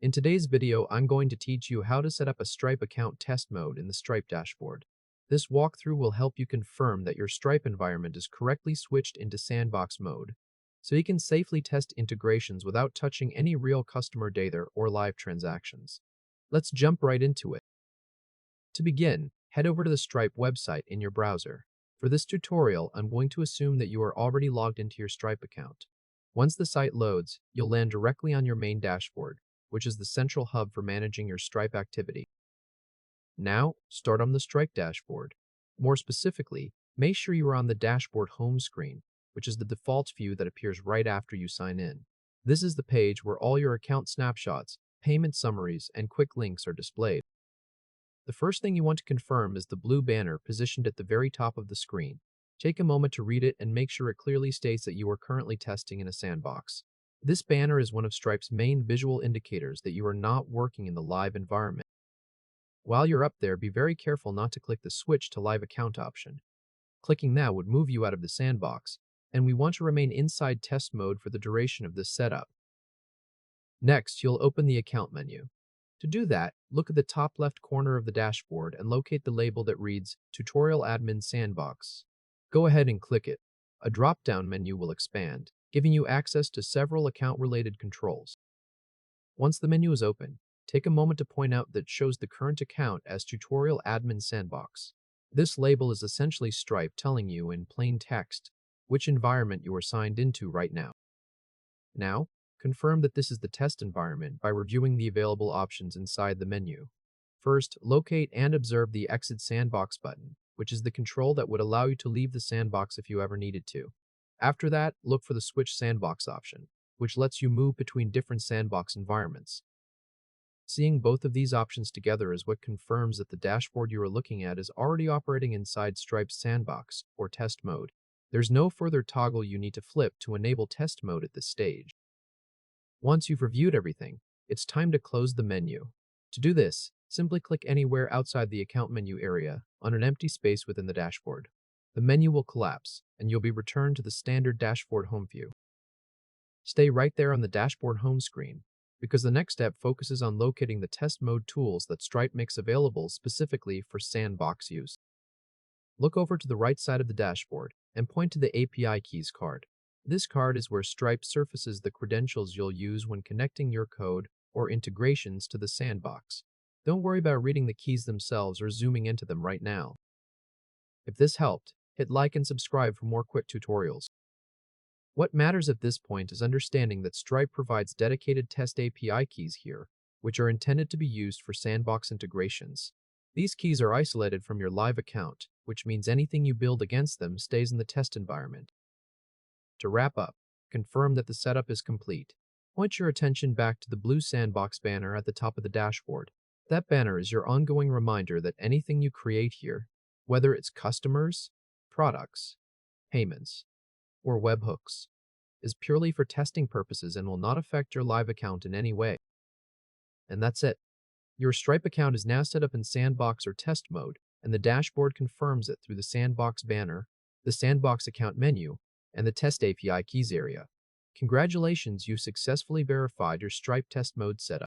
In today's video, I'm going to teach you how to set up a Stripe account test mode in the Stripe dashboard. This walkthrough will help you confirm that your Stripe environment is correctly switched into sandbox mode, so you can safely test integrations without touching any real customer data or live transactions. Let's jump right into it. To begin, head over to the Stripe website in your browser. For this tutorial, I'm going to assume that you are already logged into your Stripe account. Once the site loads, you'll land directly on your main dashboard, which is the central hub for managing your Stripe activity. Now, start on the Stripe dashboard. More specifically, make sure you are on the dashboard home screen, which is the default view that appears right after you sign in. This is the page where all your account snapshots, payment summaries, and quick links are displayed. The first thing you want to confirm is the blue banner positioned at the very top of the screen. Take a moment to read it and make sure it clearly states that you are currently testing in a sandbox. This banner is one of Stripe's main visual indicators that you are not working in the live environment. While you're up there, be very careful not to click the Switch to Live Account option. Clicking that would move you out of the sandbox, and we want to remain inside test mode for the duration of this setup. Next, you'll open the Account menu. To do that, look at the top left corner of the dashboard and locate the label that reads Tutorial Admin Sandbox. Go ahead and click it. A drop-down menu will expand, giving you access to several account-related controls. Once the menu is open, take a moment to point out that it shows the current account as Tutorial Admin Sandbox. This label is essentially Stripe telling you in plain text which environment you are signed into right now. Now, confirm that this is the test environment by reviewing the available options inside the menu. First, locate and observe the Exit Sandbox button, which is the control that would allow you to leave the sandbox if you ever needed to. After that, look for the Switch Sandbox option, which lets you move between different sandbox environments. Seeing both of these options together is what confirms that the dashboard you are looking at is already operating inside Stripe's sandbox, or test mode. There's no further toggle you need to flip to enable test mode at this stage. Once you've reviewed everything, it's time to close the menu. To do this, simply click anywhere outside the account menu area on an empty space within the dashboard. The menu will collapse, and you'll be returned to the standard dashboard home view. Stay right there on the dashboard home screen, because the next step focuses on locating the test mode tools that Stripe makes available specifically for sandbox use. Look over to the right side of the dashboard and point to the API keys card. This card is where Stripe surfaces the credentials you'll use when connecting your code or integrations to the sandbox. Don't worry about reading the keys themselves or zooming into them right now. If this helped, hit like and subscribe for more quick tutorials. What matters at this point is understanding that Stripe provides dedicated test API keys here, which are intended to be used for sandbox integrations. These keys are isolated from your live account, which means anything you build against them stays in the test environment. To wrap up, confirm that the setup is complete. Point your attention back to the blue sandbox banner at the top of the dashboard. That banner is your ongoing reminder that anything you create here, whether it's customers, products, payments, or webhooks, is purely for testing purposes and will not affect your live account in any way. And that's it. Your Stripe account is now set up in sandbox or test mode, and the dashboard confirms it through the sandbox banner, the sandbox account menu, and the test API keys area. Congratulations, you successfully verified your Stripe test mode setup.